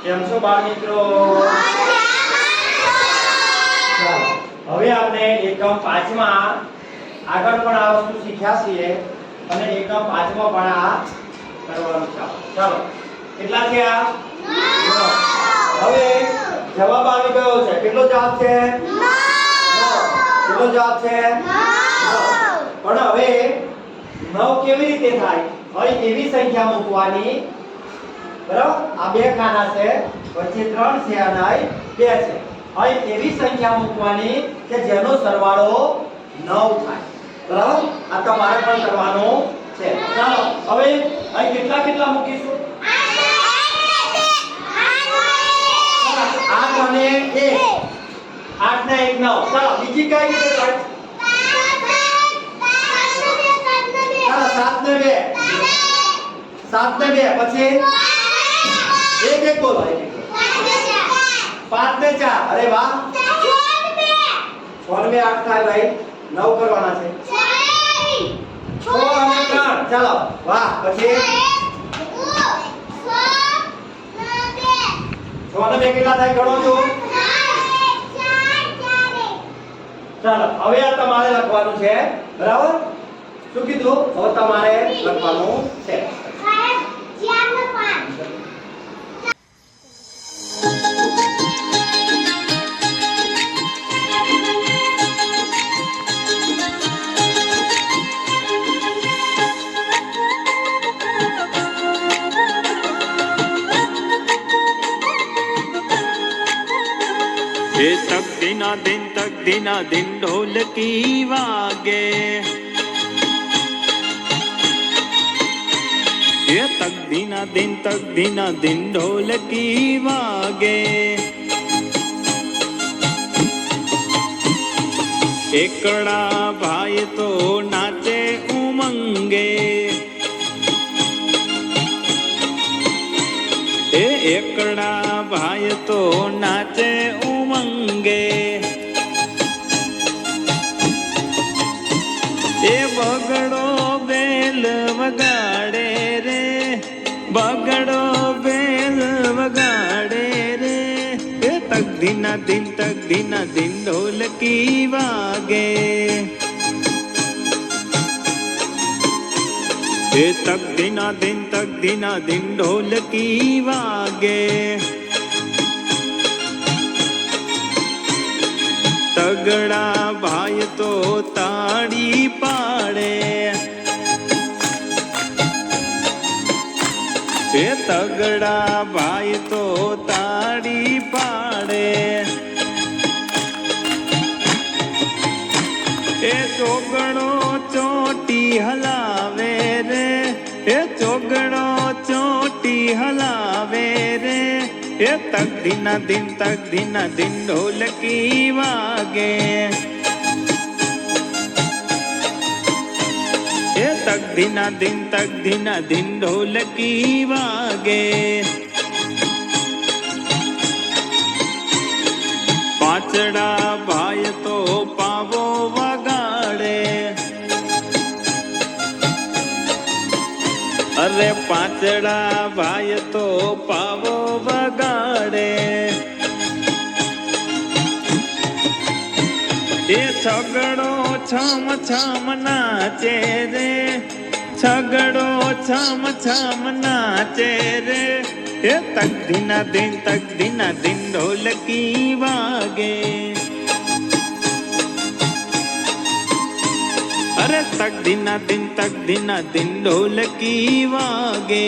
કેમ છો બાળ મિત્રો? હવે આપણે એકમ 5 માં આગળ પણ આ વસ્તુ શીખ્યા છીએ અને એકમ 5 માં પણ આ કરવાનું છે. ચાલો કેટલા થયા? 9. હવે જવાબ આવી ગયો છે. કેટલો જવાબ છે? 9. કેટલો જવાબ છે? 9. પણ હવે 9 કેવી રીતે થાય? હવે એવી સંખ્યા મૂકવાની, બરાબર? આ બે ખાના છે, વચ્ચે 3 છે અને અહીં 2 છે. હવે એવી સંખ્યા મૂકવાની કે જેનો સરવાળો 9 થાય, બરાબર? આ તમારે પણ કરવાનું છે. ચાલો હવે અહીં કેટલા કેટલા મૂકીશું? 8 અને 1. 8 ને 1 9. ચાલો બીજી કઈ રીતે થાય? ચાલો 7 ને 2. 7 ને 2 પછી એક એક બોલો. 5 ને 4. અરે વાહ. 6 ને 8 થાય ભાઈ. 9 કરવાના છે. 6 અને 3. ચાલો વાહ. પછી 6 ને 2 કેટલા થાય? ગણો છો? ચાલો હવે આ તમારે લખવાનું છે, બરાબર? શું કીધું? હવે તમારે લખવાનું છે. ये तक दिना दिन ढोलकी वागे, ये तक दिना दिन ढोलकी वागे। एकड़ा भाई तो नाचे उमंगे, एकड़ा भाई तो नाचे उमंगे। ए बगड़ो बेल वगाड़े रे, बगड़ो बेल वगाड़े रे। ए तक दिना दिन ढोलकी वागे, ए तक दिना दिन ढोलकी वागे। तगड़ा भाई तो ताड़ी पाड़े, ए तगड़ा भाई तो ताड़ी पाड़े। ए चोगड़ो चोटी हलावे रे, ए चोगड़ो चोटी हलावे रे। ए तक दिना दिन ढोलकी वागे, ए तक दिना दिन ढोलकी वागे। पाचड़ा भाई तो पावो वगाड़े, अरे पाचड़ा भाई तो पावो वगाड़े। ये छगड़ो छम छम नाचे रे, छगड़ो छम छम नाचे रे। ये तक दिना दिन ढोलकी वागे, अरे तक दिना दिन ढोलकी वागे।